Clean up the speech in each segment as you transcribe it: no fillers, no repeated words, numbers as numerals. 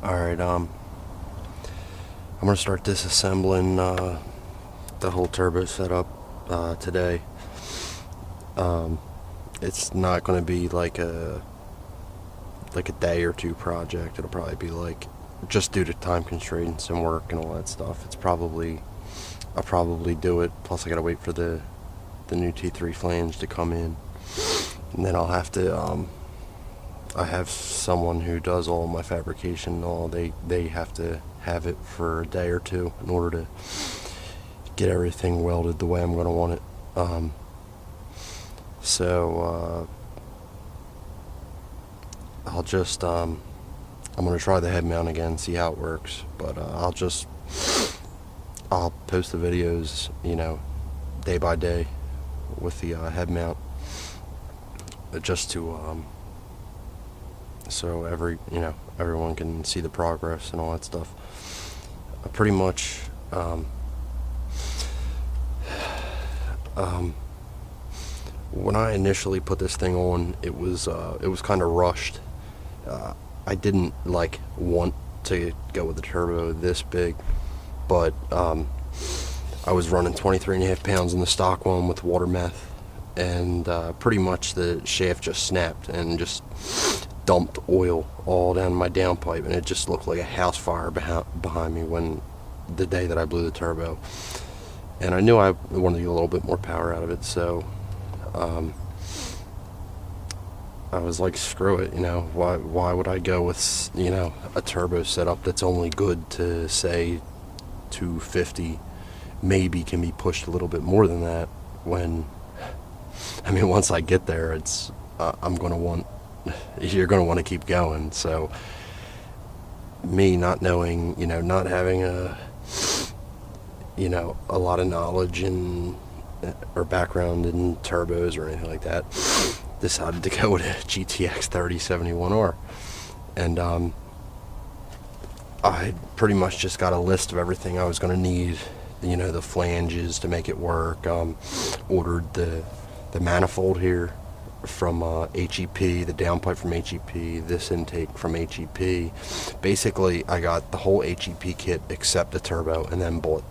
Alright, I'm gonna start disassembling the whole turbo setup today. It's not gonna be like a day or two project. It'll probably be like, just due to time constraints and work and all that stuff, I'll probably do it. Plus I gotta wait for the new T3 flange to come in, and then I'll have to I have someone who does all my fabrication and all. They have to have it for a day or two in order to get everything welded the way I'm going to want it. I'll just I'm going to try the head mount again, see how it works, but I'll post the videos, day by day with the head mount, just to so everyone can see the progress and all that stuff. Pretty much when I initially put this thing on, it was kind of rushed. I didn't want to go with the turbo this big, but I was running 23.5 pounds in the stock one with water meth, and pretty much the shaft just snapped and just dumped oil all down my downpipe, and it just looked like a house fire behind me the day that I blew the turbo. And I knew I wanted to get a little bit more power out of it, so I was like, screw it, why would I go with a turbo setup that's only good to say 250, maybe can be pushed a little bit more than that, when once I get there, it's you're going to want to keep going. So me not knowing, not having a lot of knowledge or background in turbos or anything like that, decided to go with a GTX 3071R. And I pretty much just got a list of everything I was going to need, the flanges to make it work. Ordered the manifold here from HEP, the downpipe from HEP, this intake from HEP. Basically, I got the whole HEP kit except the turbo, and then bought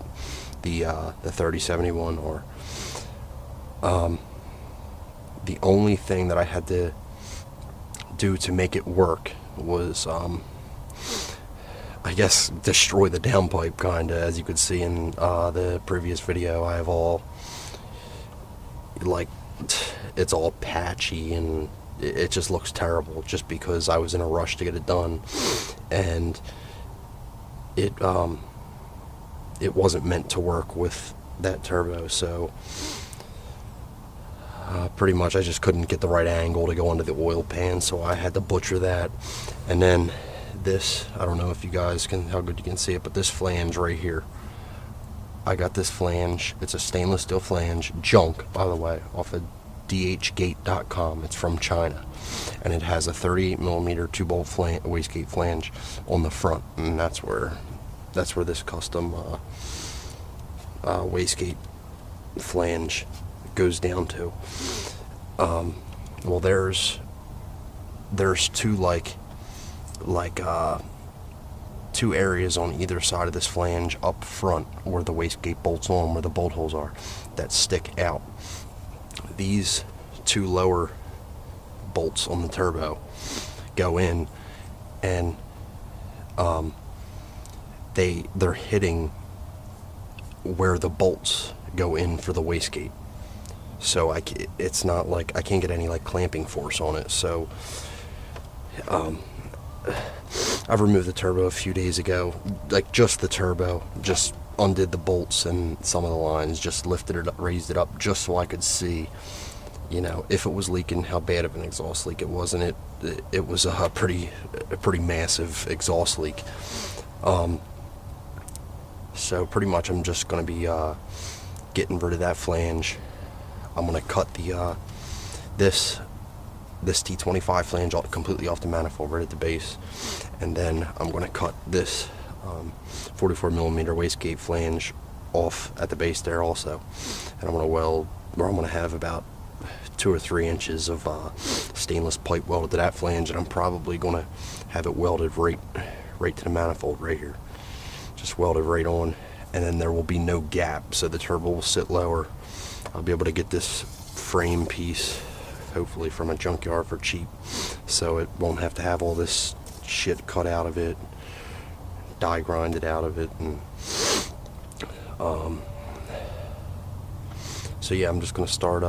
the 3071R. The only thing that I had to do to make it work was, I guess, destroy the downpipe, kinda. As you could see in the previous video, I have all, it's all patchy, and it just looks terrible, just because I was in a rush to get it done, and it wasn't meant to work with that turbo. So pretty much I just couldn't get the right angle to go under the oil pan, so I had to butcher that. And then this, I don't know if you guys how good you can see it, but this flange right here, I got this flange. It's a stainless steel flange, junk, by the way, off of dhgate.com. It's from China, and it has a 38mm 2-bolt wastegate flange on the front, and that's where this custom wastegate flange goes down to. Well, there's two two areas on either side of this flange up front where the wastegate bolts on, where the bolt holes are, that stick out. These two lower bolts on the turbo go in, and they're hitting where the bolts go in for the wastegate. So it's not like I can't get any clamping force on it. So I've removed the turbo a few days ago, just the turbo, just undid the bolts and some of the lines, just lifted it up, raised it up, just so I could see, if it was leaking, how bad of an exhaust leak it was. And it was a pretty massive exhaust leak. So pretty much I'm just going to be getting rid of that flange. I'm going to cut this T25 flange completely off the manifold right at the base, and then I'm going to cut this 44mm wastegate flange off at the base there also, and I'm going to weld, or I'm going to have about 2 or 3 inches of stainless pipe welded to that flange, and I'm probably going to have it welded right right to the manifold right here. Just weld it right on, and then there will be no gap, so the turbo will sit lower. I'll be able to get this frame piece hopefully from a junkyard for cheap, so it won't have to have all this shit cut out of it, die grinded out of it. And so yeah, I'm just gonna start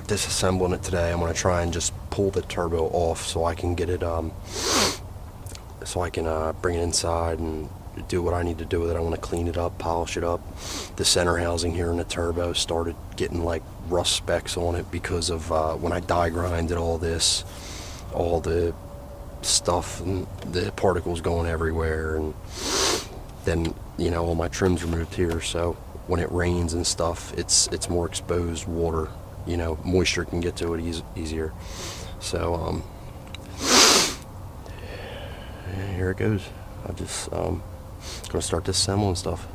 disassembling it today. I'm gonna try and just pull the turbo off so I can get it bring it inside and do what I need to do with it. I want to clean it up, polish it up. The center housing here in the turbo started getting like rust specks on it because of when I die grinded all this, all the stuff and the particles going everywhere, and then, you know, all my trim's removed here, so when it rains and stuff, it's more exposed water, you know, moisture can get to it easier. So here it goes. I just gonna start disassembling stuff.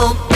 bum.